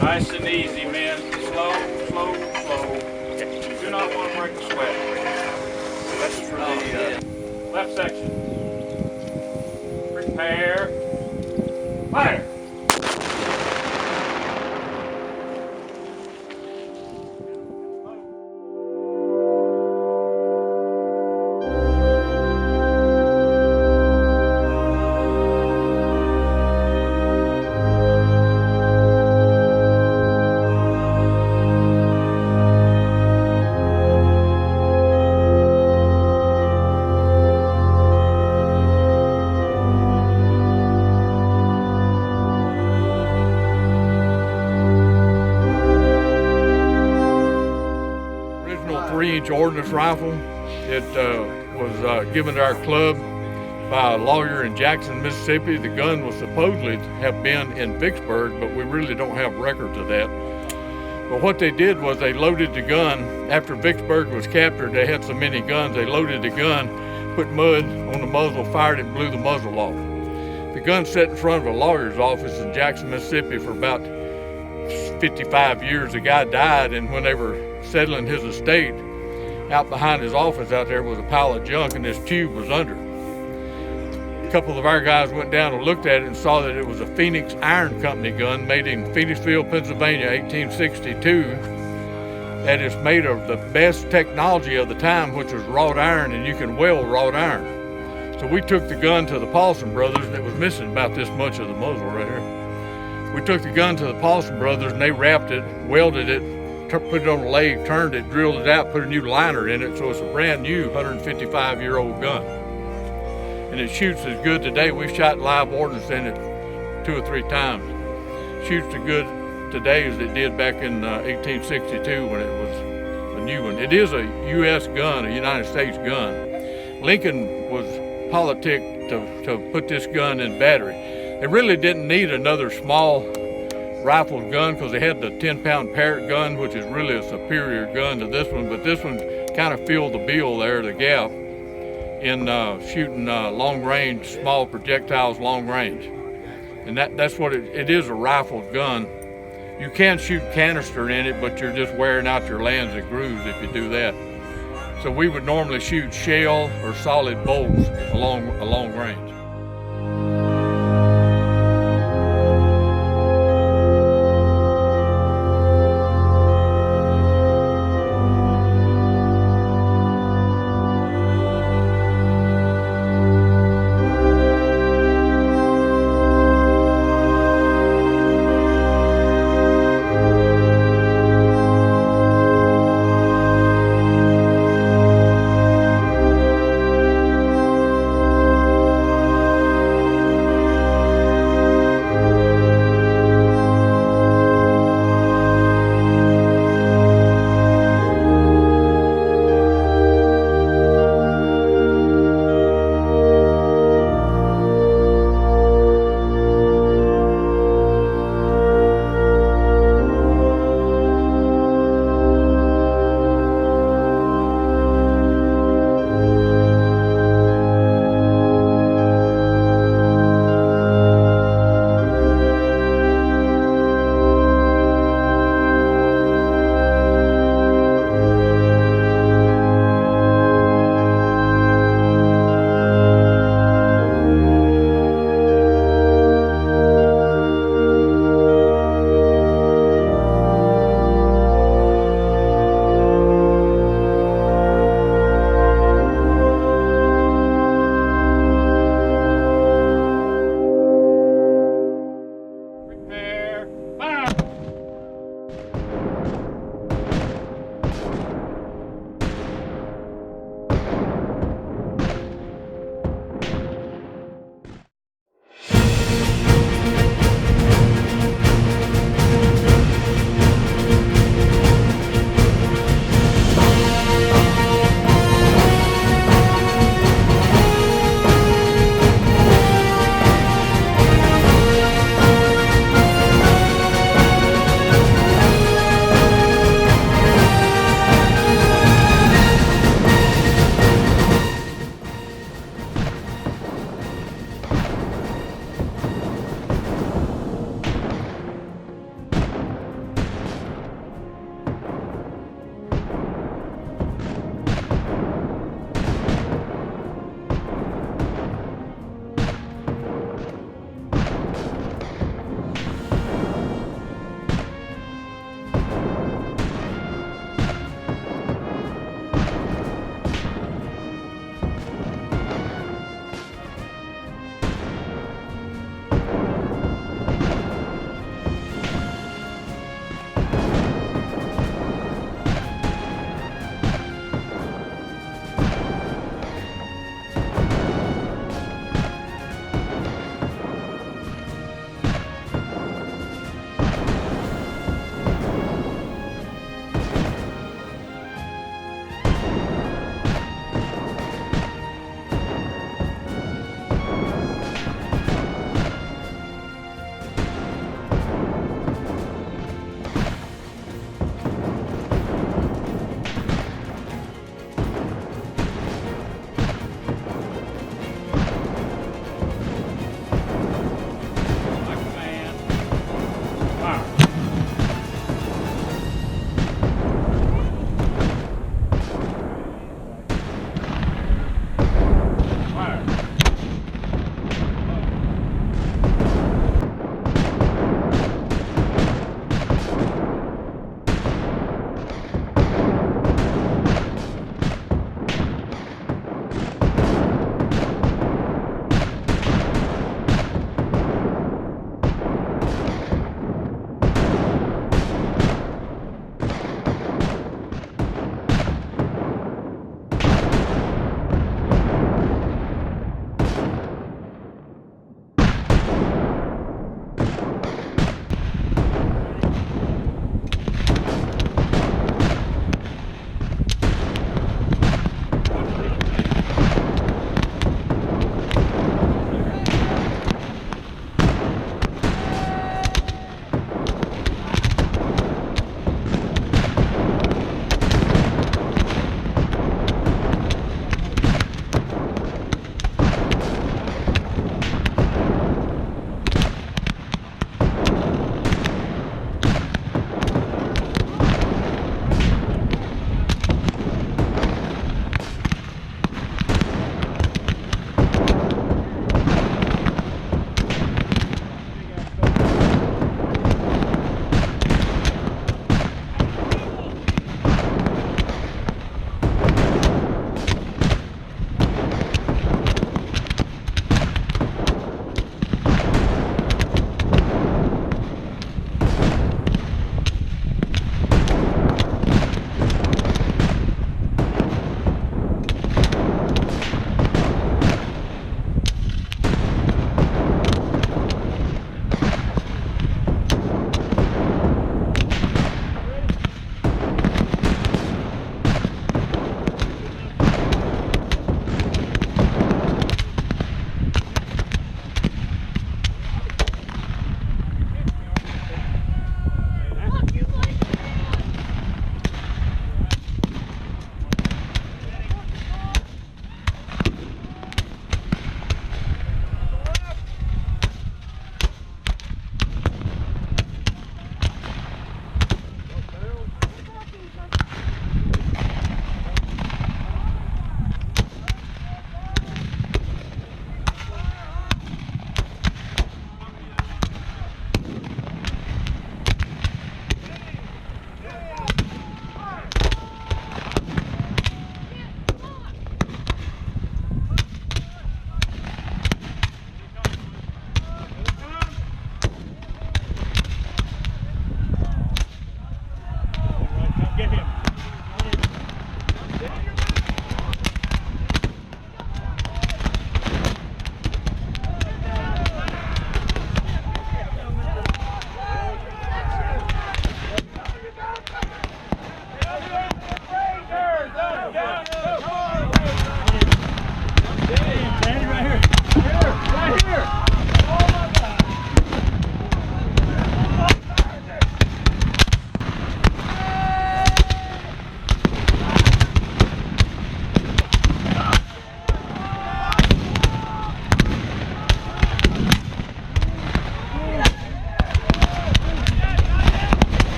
Nice and easy, men. Slow, slow, slow. Okay. You do not want to break the sweat. That's for the left section. Prepare. Fire! Original 3-inch ordnance rifle. It was given to our club by a lawyer in Jackson, Mississippi. The gun was supposedly have been in Vicksburg, but we really don't have records of that. But what they did was they loaded the gun. After Vicksburg was captured, they had so many guns, they loaded the gun, put mud on the muzzle, fired it, and blew the muzzle off. The gun sat in front of a lawyer's office in Jackson, Mississippi for about 55 years. The guy died, and when they were settling his estate, out behind his office out there was a pile of junk, and this tube was under. A couple of our guys went down and looked at it and saw that it was a Phoenix Iron Company gun made in Phoenixville, Pennsylvania, 1862. That is made of the best technology of the time, which was wrought iron, and you can weld wrought iron. So we took the gun to the Paulson brothers, and it was missing about this much of the muzzle right here. We took the gun to the Paulson brothers, and they wrapped it, welded it, put it on a lathe, turned it, drilled it out, put a new liner in it, so it's a brand new 155-year-old gun. And it shoots as good today. We've shot live ordnance in it 2 or 3 times. Shoots as good today as it did back in 1862 when it was a new one. It is a U.S. gun, a United States gun. Lincoln was politic to put this gun in battery. They really didn't need another small rifled gun because they had the 10-pound Parrott gun, which is really a superior gun to this one, but this one kind of filled the bill there, the gap, in shooting long range, small projectiles long range. And that's what it is, a rifled gun. You can shoot canister in it, but you're just wearing out your lands and grooves if you do that. So we would normally shoot shell or solid bolts along range.